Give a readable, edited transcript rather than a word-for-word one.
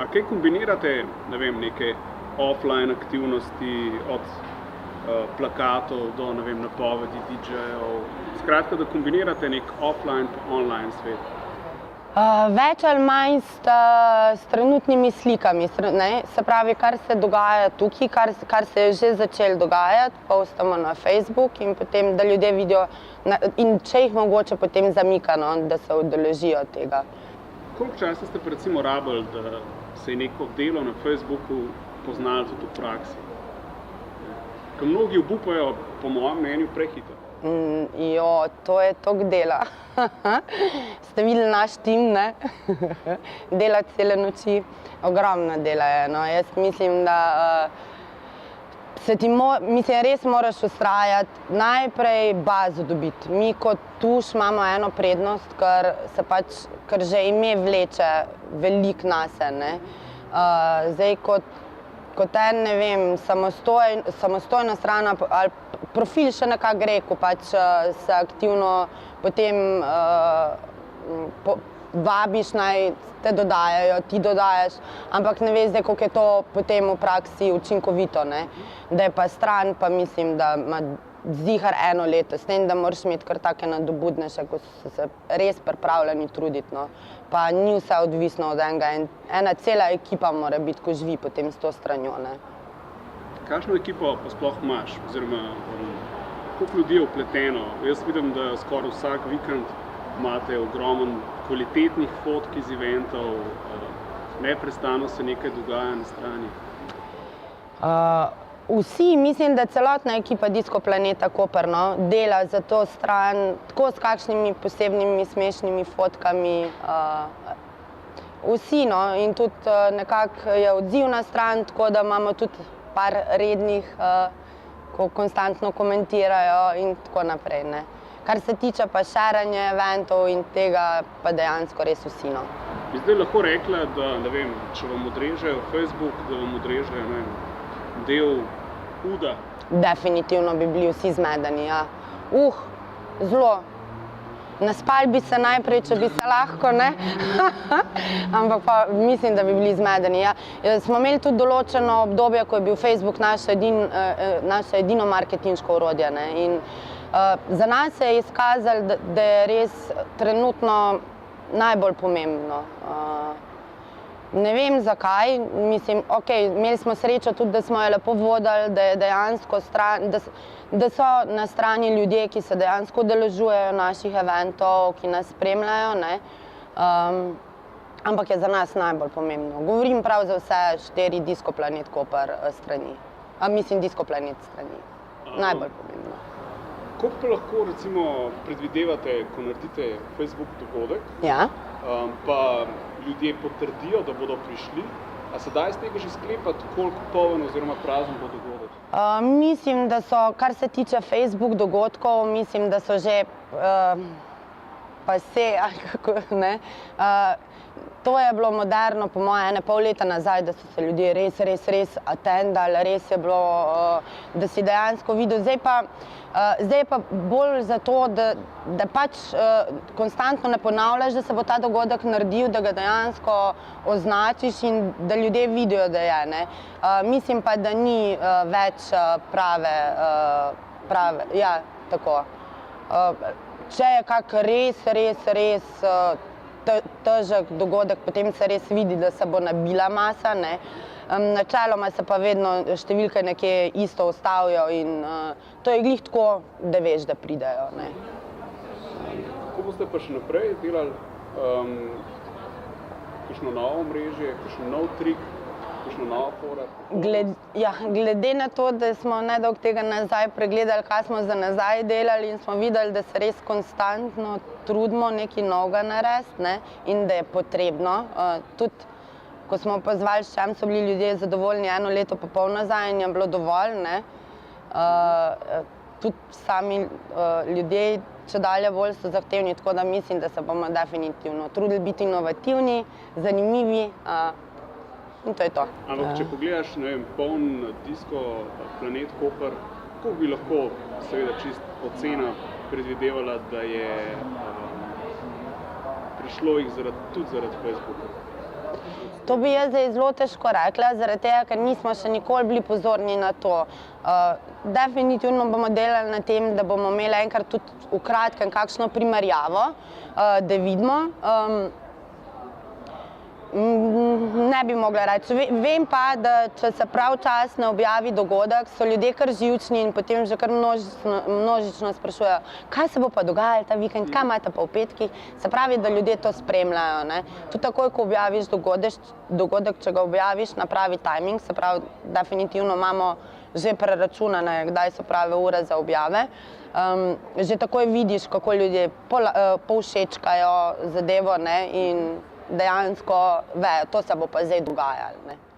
A kaj kombinirate, ne vem, neke offline aktivnosti od plakatov do, ne vem, napovedi DJ-jev? Skratka, da kombinirate nek offline pa online svet. Več ali manj s trenutnimi slikami, ne? Se pravi, kar se dogaja tukaj, kar se je že začelo dogajati, postamo na Facebook in potem, da ljudje vidijo in če jih mogoče potem zamika, no, da se udeležijo tega. Koliko časa ste pa recimo rabili, da se je neko delo na Facebooku poznalo tudi v praksi? Ker mnogi obupajo, po mojem mnenju, prehitro. To je toliko dela. Ste videli naš tim, ne? Dela cele noči. Ogromno dela je, no. Jaz mislim, da res moraš vztrajati, najprej bazo dobiti. Mi kot tuš imamo eno prednost, ker že ime vleče veliko nase, ne. Zdaj kot en, ne vem, samostojna stran ali profil še nekako gre, ko pač se aktivno potem vabiš, naj te dodajajo, ti dodajaš, ampak ne veš zdaj, koliko je to potem v praksi učinkovito, ne. Da je pa stran, pa mislim, da ima zihar eno leto, s tem, da moraš imeti kar take nadobudnejše, ko so se res pripravljeni truditi, no. Pa ni vse odvisno od enega, ena cela ekipa mora biti, ko živi potem s to stranjo, ne. Kakšno ekipo pa sploh imaš, oziroma koliko ljudi je vpleteno? Jaz vidim, da skoraj vsak vikend imate ogromen kvalitetnih fotk iz eventov, neprestano se nekaj dogaja na strani. Vsi, mislim, da celotna ekipa Disco Planeta Koper, no, dela za to stran, tako s kakšnimi posebnimi smešnimi fotkami. Vsi, no, in tudi nekako je odzivna stran, tako da imamo tudi par rednih, ko konstantno komentirajo in tako naprej, ne. Kar se tiče pa šeranja eventov in tega, pa dejansko res vsi, no. Bi zdaj lahko rekla, da, ne vem, če vam odrežejo Facebook, da vam odrežejo, ne vem, del uda? Definitivno bi bili vsi zmedeni, ja. Zelo. Naspali bi se najprej, če bi se lahko, ne? Ampak pa mislim, da bi bili zmedeni, ja. Smo imeli tudi določeno obdobje, ko je bil Facebook naše edino marketinško orodje, ne. In za nas se je izkazalo, da je res trenutno najbolj pomembno. Ne vem zakaj, mislim, okej, imeli smo srečo tudi, da smo jo lepo vodili, da je dejansko da so na strani ljudje, ki se dejansko udeležujejo naših eventov, ki nas spremljajo, ne. Ampak je za nas najbolj pomembno. Govorim prav za vse 4 Disco Planet Koper strani. Mislim, Disco Planet strani. Najbolj pomembno. Koliko pa lahko, recimo, predvidevate, ko naredite Facebook dogodek? Ja. Pa ljudje potrdijo, da bodo prišli, a se da iz tega že sklepati, koliko poln oziroma prazen bo dogodek? Mislim, da so, kar se tiče Facebook dogodkov, mislim, da so že pase, ali kako, ne. To je bilo moderno, po moje, pol leta nazaj, da so se ljudje res attendali, res je bilo, da si dejansko videl. Zdaj pa bolj zato, da pač konstantno ne ponavljaš, da se bo ta dogodek naredil, da ga dejansko označiš in da ljudje vidijo, da je, ne. Mislim pa, da ni več prave, ja, tako. Če je kak res težek dogodek, potem se res vidi, da se bo nabila masa, ne. Načeloma se pa vedno številke nekje isto ustavijo in to je glih tako, da veš, da pridejo, ne. Kako boste pa še naprej delali kakšno novo omrežje, kakšen nov trik, kakšno novo fora? Glede na to, da smo nedolgo tega nazaj pregledali, kaj smo za nazaj delali in smo videli, da se res konstantno trudimo nekaj novega narediti, ne, in da je potrebno. Tudi, ko smo opazovali, s čim so bili ljudje zadovoljni 1 leto pa pol nazaj in je bilo dovolj, ne. Tudi sami ljudje čedalje bolj so zahtevni, tako da mislim, da se bomo definitivno trudili biti inovativni, zanimivi in to je to. Ampak če pogledaš, ne vem, poln Disco Planet Koper, koliko bi lahko, seveda čist ocena, predvidevala, da je prišlo jih tudi zaradi Facebooka? To bi jaz zdaj zelo težko rekla, zaradi tega, ker nismo še nikoli bili pozorni na to. Definitivno bomo delali na tem, da bomo imeli enkrat tudi v kratkem kakšno primerjavo, da vidimo. Ne bi mogla reči. Vem pa, da če se prav čas ne objavi dogodek, so ljudje kar živčni in potem že kar množično sprašujejo, kaj se bo pa dogajalo ta vikend, kaj imate pa v petkih. Se pravi, da ljudje to spremljajo, ne. Tudi takoj, ko objaviš dogodek, če ga objaviš na pravi timing, se pravi, definitivno imamo že preračunane, kdaj so prave ure za objave. Že takoj vidiš, kako ljudje povšečkajo zadevo, ne, in dejansko vejo, to se bo pa zdaj dogajalo, ne.